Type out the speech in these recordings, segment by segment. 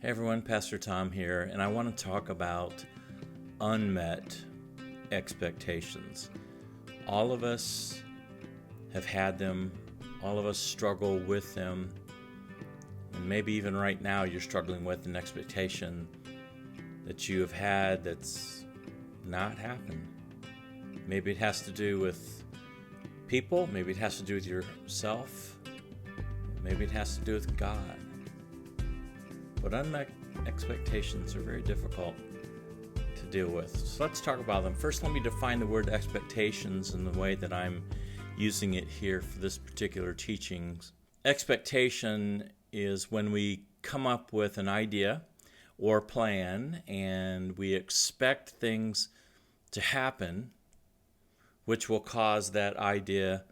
Hey everyone, Pastor Tom here, and I want to talk about unmet expectations. All of us have had them, all of us struggle with them, and maybe even right now you're struggling with an expectation that you have had that's not happened. Maybe it has to do with people, maybe it has to do with yourself, maybe it has to do with God. But unmet expectations are very difficult to deal with. So let's talk about them. First, let me define the word expectations in the way that I'm using it here for this particular teaching. Expectation is when we come up with an idea or plan and we expect things to happen, which will cause that idea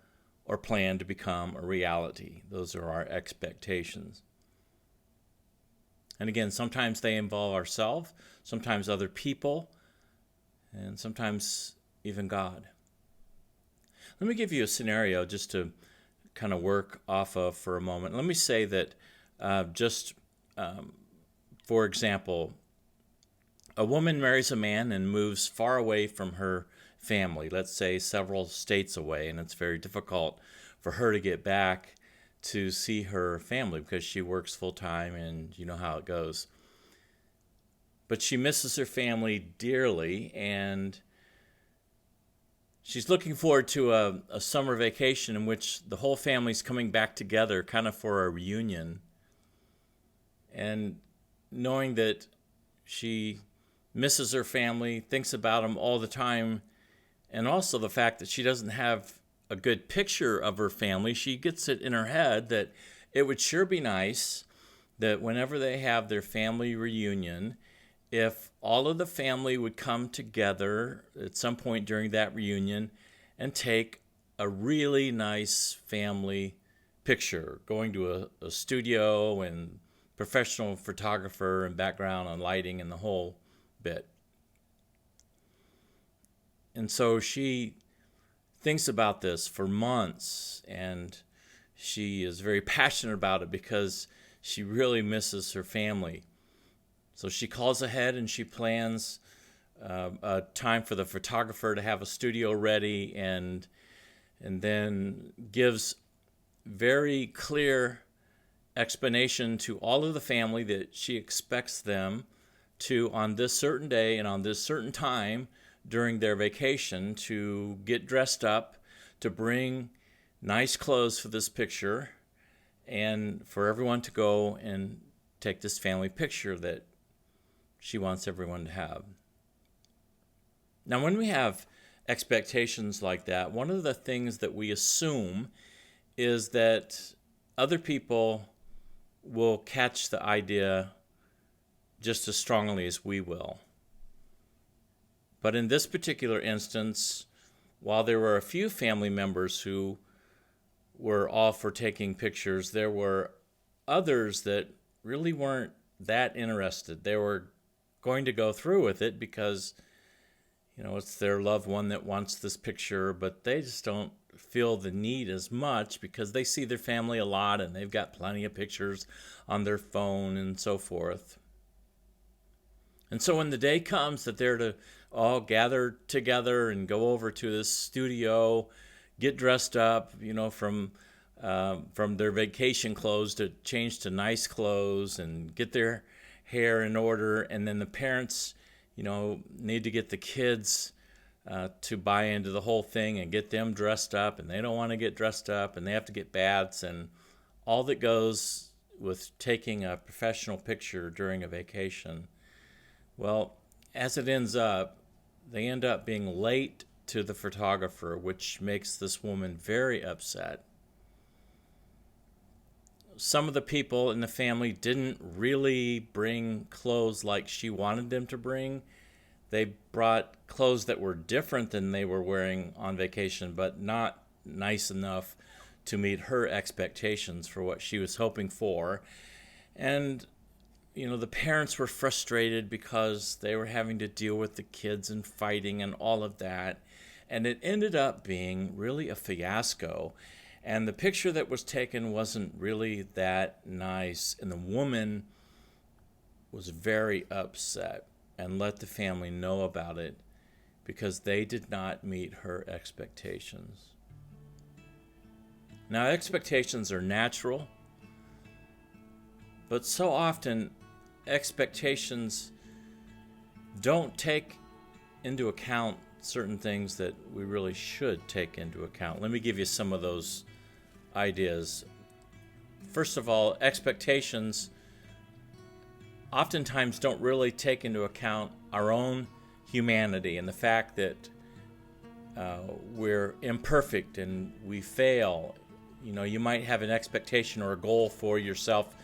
or plan to become a reality. Those are our expectations. And again, sometimes they involve ourselves, sometimes other people, and sometimes even God. Let me give you a scenario just to kind of work off of for a moment. Let me say that for example, a woman marries a man and moves far away from her family, let's say several states away, and it's very difficult for her to get back to see her family because she works full time and you know how it goes. But she misses her family dearly, and she's looking forward to a summer vacation in which the whole family's coming back together kind of for a reunion. And knowing that she misses her family, thinks about them all the time, and also the fact that she doesn't have a good picture of her family, she gets it in her head that it would sure be nice that whenever they have their family reunion, if all of the family would come together at some point during that reunion and take a really nice family picture, going to a studio and professional photographer and background and lighting and the whole bit. And so she thinks about this for months, and she is very passionate about it because she really misses her family. So she calls ahead and she plans a time for the photographer to have a studio ready, and then gives very clear explanation to all of the family that she expects them to, on this certain day and on this certain time during their vacation, to get dressed up, to bring nice clothes for this picture, and for everyone to go and take this family picture that she wants everyone to have. Now, when we have expectations like that, one of the things that we assume is that other people will catch the idea just as strongly as we will. But in this particular instance, while there were a few family members who were all for taking pictures, there were others that really weren't that interested. They were going to go through with it because, it's their loved one that wants this picture, but they just don't feel the need as much because they see their family a lot and they've got plenty of pictures on their phone and so forth. And so when the day comes that they're to all gather together and go over to this studio, get dressed up, from their vacation clothes to change to nice clothes and get their hair in order, and then the parents, need to get the kids to buy into the whole thing and get them dressed up, and they don't want to get dressed up, and they have to get baths, and all that goes with taking a professional picture during a vacation. Well, as it ends up, they end up being late to the photographer, which makes this woman very upset. Some of the people in the family didn't really bring clothes like she wanted them to bring. They brought clothes that were different than they were wearing on vacation, but not nice enough to meet her expectations for what she was hoping for. And the parents were frustrated because they were having to deal with the kids and fighting and all of that. And it ended up being really a fiasco. And the picture that was taken wasn't really that nice. And the woman, she was very upset. And the parents were frustrated because they were having to deal with the kids and fighting and all of that. And it ended up being really a fiasco. And the picture that was taken wasn't really that nice. And the woman, she was very upset. And the parents were frustrated because they were having to deal with the kids and fighting and all of that. And it ended up being really a fiasco. And the picture that was taken wasn't really that nice. And the woman, was very upset and let the family know about it because they did not meet her expectations. Now, expectations are natural, but so often expectations don't take into account certain things that we really should take into account. Let me give you some of those ideas. First of all, expectations oftentimes don't really take into account our own humanity and the fact that we're imperfect and we fail. You know, you might have an expectation or a goal for yourself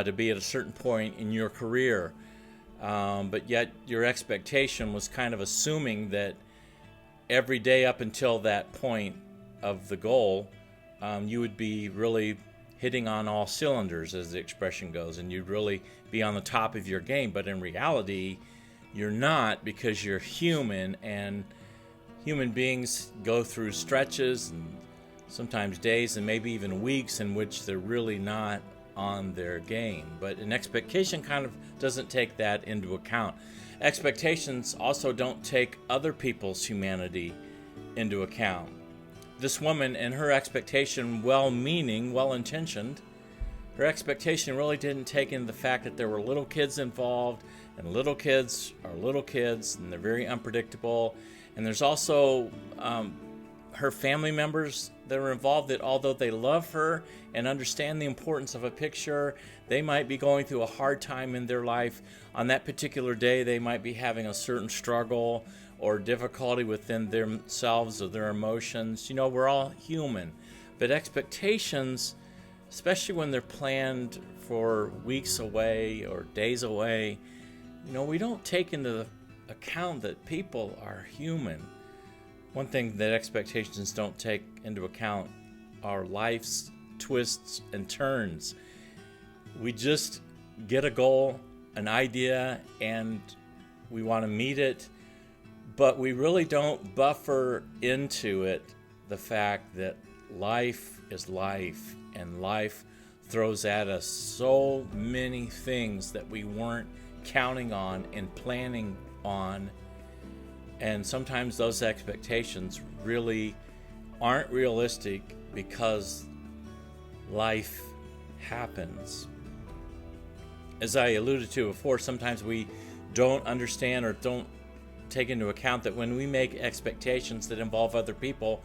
to be at a certain point in your career, but yet your expectation was kind of assuming that every day up until that point of the goal, you would be really hitting on all cylinders, as the expression goes, and you'd really be on the top of your game. But in reality, you're not, because you're human, and human beings go through stretches and sometimes days and maybe even weeks in which they're really not on their game. But an expectation kind of doesn't take that into account. Expectations also don't take other people's humanity into account. This woman and her expectation, well-meaning, well-intentioned, her expectation really didn't take in the fact that there were little kids involved, and little kids are little kids, and they're very unpredictable. And there's also her family members that are involved that, although they love her and understand the importance of a picture, they might be going through a hard time in their life. On that particular day, they might be having a certain struggle or difficulty within themselves or their emotions. You know, we're all human. But expectations, especially when they're planned for weeks away or days away, you know, we don't take into account that people are human. One thing that expectations don't take into account are life's twists and turns. We just get a goal, an idea, and we want to meet it, but we really don't buffer into it the fact that life is life, and life throws at us so many things that we weren't counting on and planning on. And sometimes those expectations really aren't realistic because life happens. As I alluded to before, sometimes we don't understand or don't take into account that when we make expectations that involve other people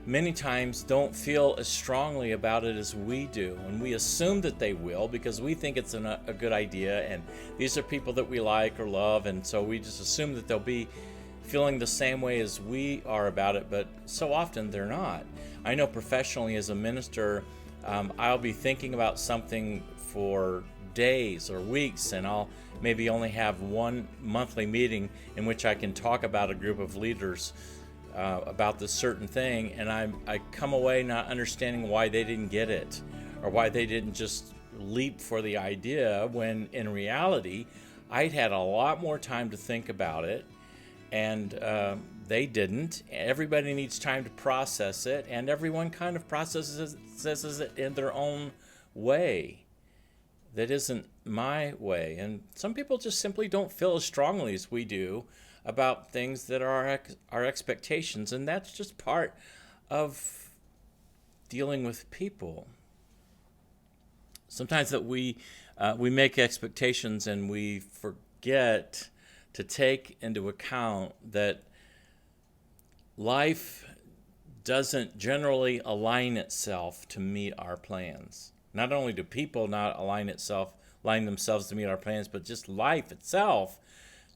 many times don't feel as strongly about it as we do. And we assume that they will because we think it's a good idea, and these are people that we like or love, and so we just assume that they'll be feeling the same way as we are about it, but so often they're not. I know professionally as a minister, I'll be thinking about something for days or weeks, and I'll maybe only have one monthly meeting in which I can talk about a group of leaders about this certain thing, and I come away not understanding why they didn't get it or why they didn't just leap for the idea, when in reality I'd had a lot more time to think about it, and they didn't. Everybody needs time to process it, and everyone kind of processes it in their own way that isn't my way. And some people just simply don't feel as strongly as we do about things that are our expectations, and that's just part of dealing with people. Sometimes that we make expectations and we forget to take into account that life doesn't generally align itself to meet our plans. Not only do people not align themselves to meet our plans, but just life itself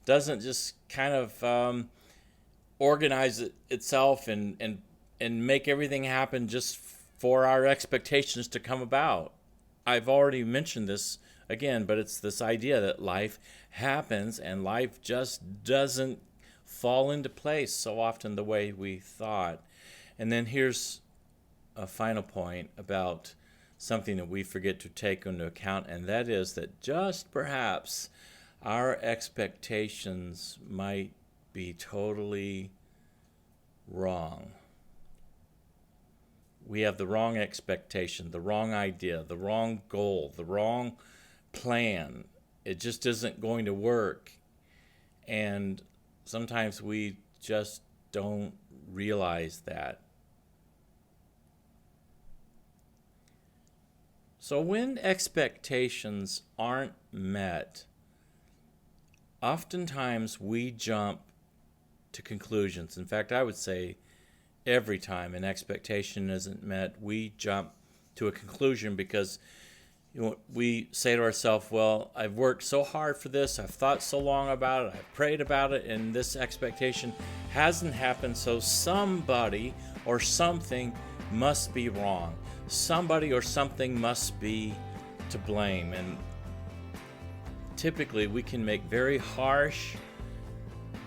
doesn't just kind of organize itself and make everything happen just for our expectations to come about. I've already mentioned this again, but it's this idea that life happens and life just doesn't fall into place so often the way we thought. And then here's a final point about something that we forget to take into account, and that is that just perhaps our expectations might be totally wrong. We have the wrong expectation, the wrong idea, the wrong goal, the wrong plan, it just isn't going to work. And sometimes we just don't realize that. So when expectations aren't met, oftentimes we jump to conclusions. In fact, I would say every time an expectation isn't met, we jump to a conclusion because we say to ourselves, well, I've worked so hard for this, I've thought so long about it, I've prayed about it, and this expectation hasn't happened, so somebody or something must be wrong. Somebody or something must be to blame. And typically we can make very harsh,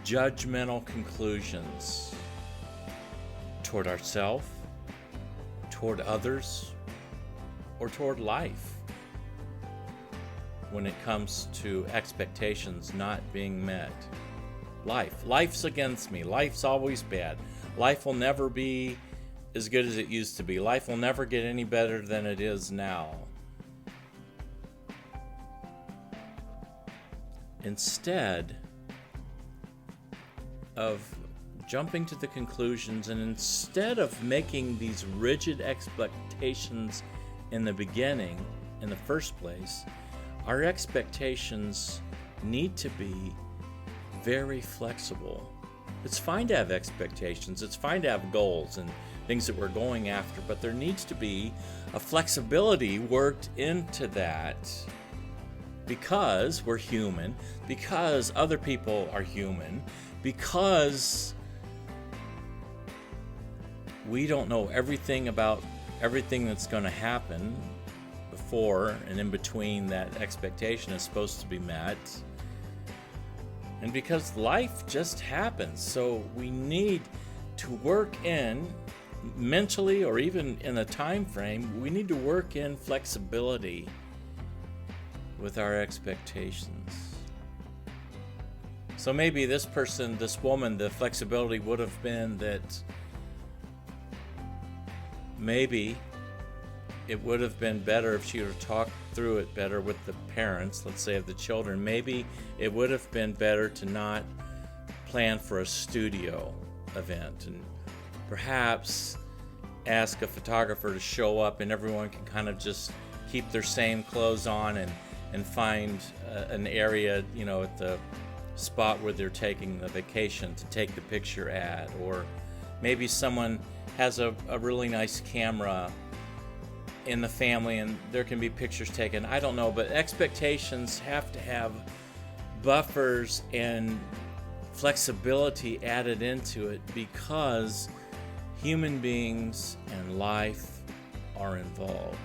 judgmental conclusions toward ourselves, toward others, or toward life when it comes to expectations not being met. Life's against me. Life's always bad. Life will never be as good as it used to be. Life will never get any better than it is now. Instead of jumping to the conclusions, and instead of making these rigid expectations in the beginning, in the first place, our expectations need to be very flexible. It's fine to have expectations. It's fine to have goals and things that we're going after, but there needs to be a flexibility worked into that because we're human, because other people are human, because we don't know everything about everything that's going to happen before and in between that expectation is supposed to be met. And because life just happens, so we need to work in, mentally or even in a time frame, we need to work in flexibility with our expectations. So maybe this person, this woman, the flexibility would have been that maybe it would have been better if she would have talked through it better with the parents, let's say of the children. Maybe it would have been better to not plan for a studio event and perhaps ask a photographer to show up and everyone can kind of just keep their same clothes on and find an area, at the spot where they're taking the vacation to take the picture at. Or maybe someone has a really nice camera in the family and there can be pictures taken. I don't know, but expectations have to have buffers and flexibility added into it because human beings and life are involved.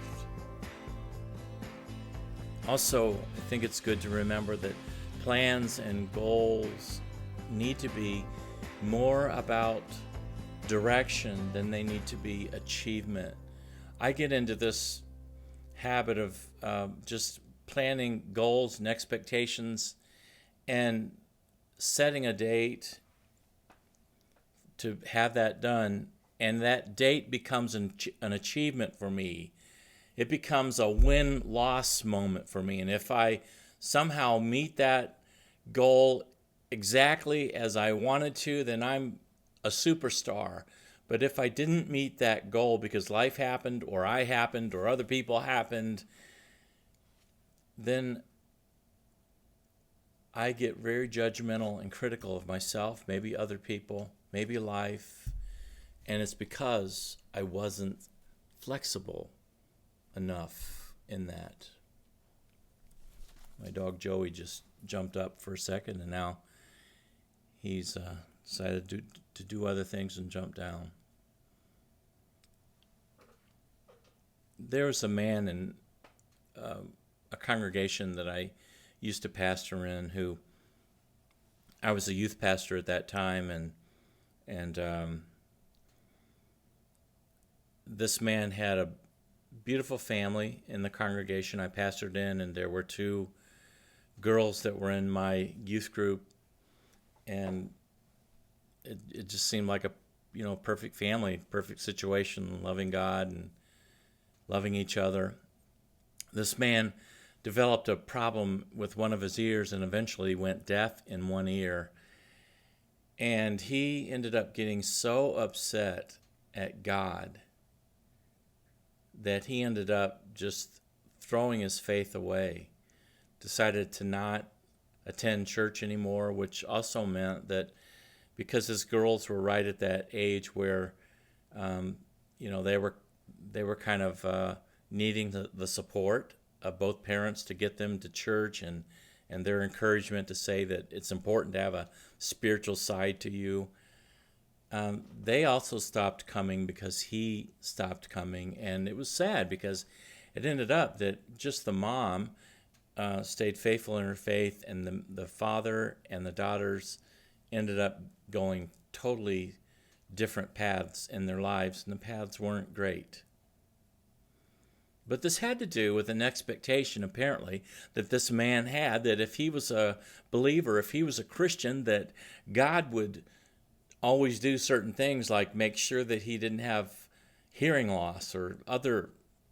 Also, I think it's good to remember that plans and goals need to be more about direction than they need to be achievement. I get into this habit of just planning goals and expectations and setting a date to have that done, and that date becomes an achievement for me. It becomes a win-loss moment for me, and if I somehow meet that goal exactly as I wanted to, then I'm a superstar. But if I didn't meet that goal because life happened or I happened or other people happened, then I get very judgmental and critical of myself, maybe other people, maybe life, and it's because I wasn't flexible enough in that. My dog Joey just jumped up for a second and now he's decided to do other things and jump down. There was a man in a congregation that I used to pastor in who I was a youth pastor at that time, and this man had a beautiful family in the congregation I pastored in, and there were two girls that were in my youth group, and it just seemed like a perfect family, perfect situation, loving God and loving each other. This man developed a problem with one of his ears and eventually went deaf in one ear. And he ended up getting so upset at God that he ended up just throwing his faith away, decided to not attend church anymore, which also meant that because his girls were right at that age where, they were kind of needing the support of both parents to get them to church and their encouragement to say that it's important to have a spiritual side to you. They also stopped coming because he stopped coming, and it was sad because it ended up that just the mom stayed faithful in her faith, and the father and the daughters ended up going totally different paths in their lives, and the paths weren't great. But this had to do with an expectation, apparently, that this man had, that if he was a believer, if he was a Christian, that God would always do certain things like make sure that he didn't have hearing loss or other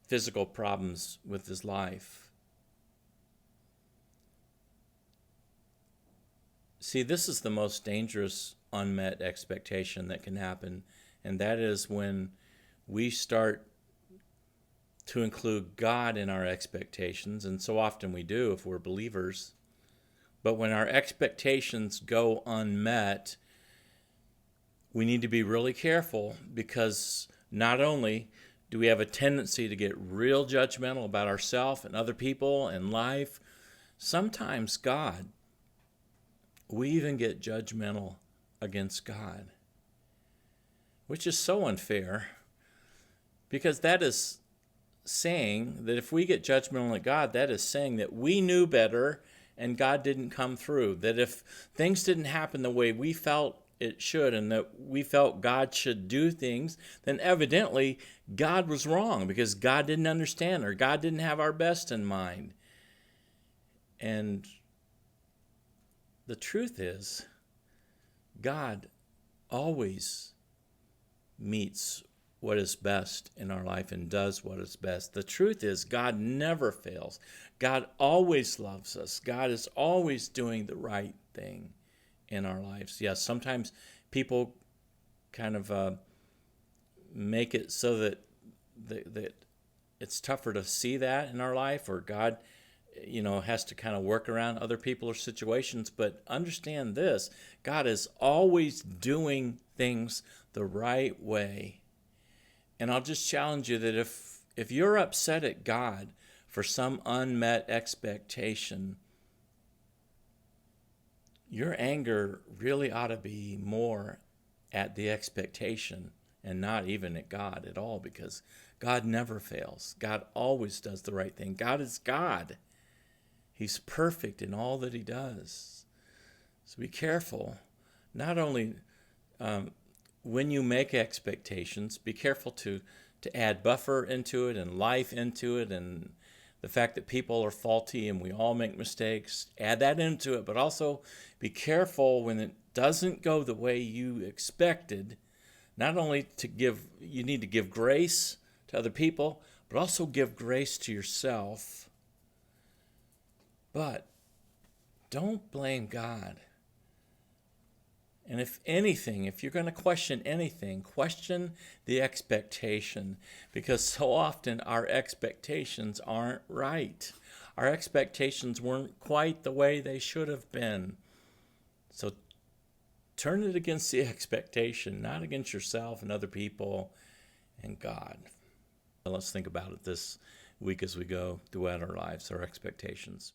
physical problems with his life. See, this is the most dangerous unmet expectation that can happen, and that is when we start to include God in our expectations, and so often we do if we're believers. But when our expectations go unmet, we need to be really careful, because not only do we have a tendency to get real judgmental about ourselves and other people and life, sometimes God, we even get judgmental against God, which is so unfair, because that is saying that if we get judgmental at God, that is saying that we knew better and God didn't come through. That if things didn't happen the way we felt it should and that we felt God should do things, then evidently God was wrong because God didn't understand or God didn't have our best in mind. And the truth is, God always meets what is best in our life and does what is best. The truth is, God never fails. God always loves us. God is always doing the right thing in our lives. Yes, sometimes people kind of make it so that it's tougher to see that in our life, or God, has to kind of work around other people or situations. But understand this: God is always doing things the right way. And I'll just challenge you that if you're upset at God for some unmet expectation, your anger really ought to be more at the expectation and not even at God at all, because God never fails. God always does the right thing. God is God. He's perfect in all that he does. So be careful. Not only when you make expectations, be careful to add buffer into it and life into it, and the fact that people are faulty and we all make mistakes, add that into it. But also be careful when it doesn't go the way you expected. Not only you need to give grace to other people, but also give grace to yourself. But don't blame God. And if anything, if you're going to question anything, question the expectation, because so often our expectations aren't right. Our expectations weren't quite the way they should have been. So turn it against the expectation, not against yourself and other people and God. Let's think about it this week as we go throughout our lives, our expectations.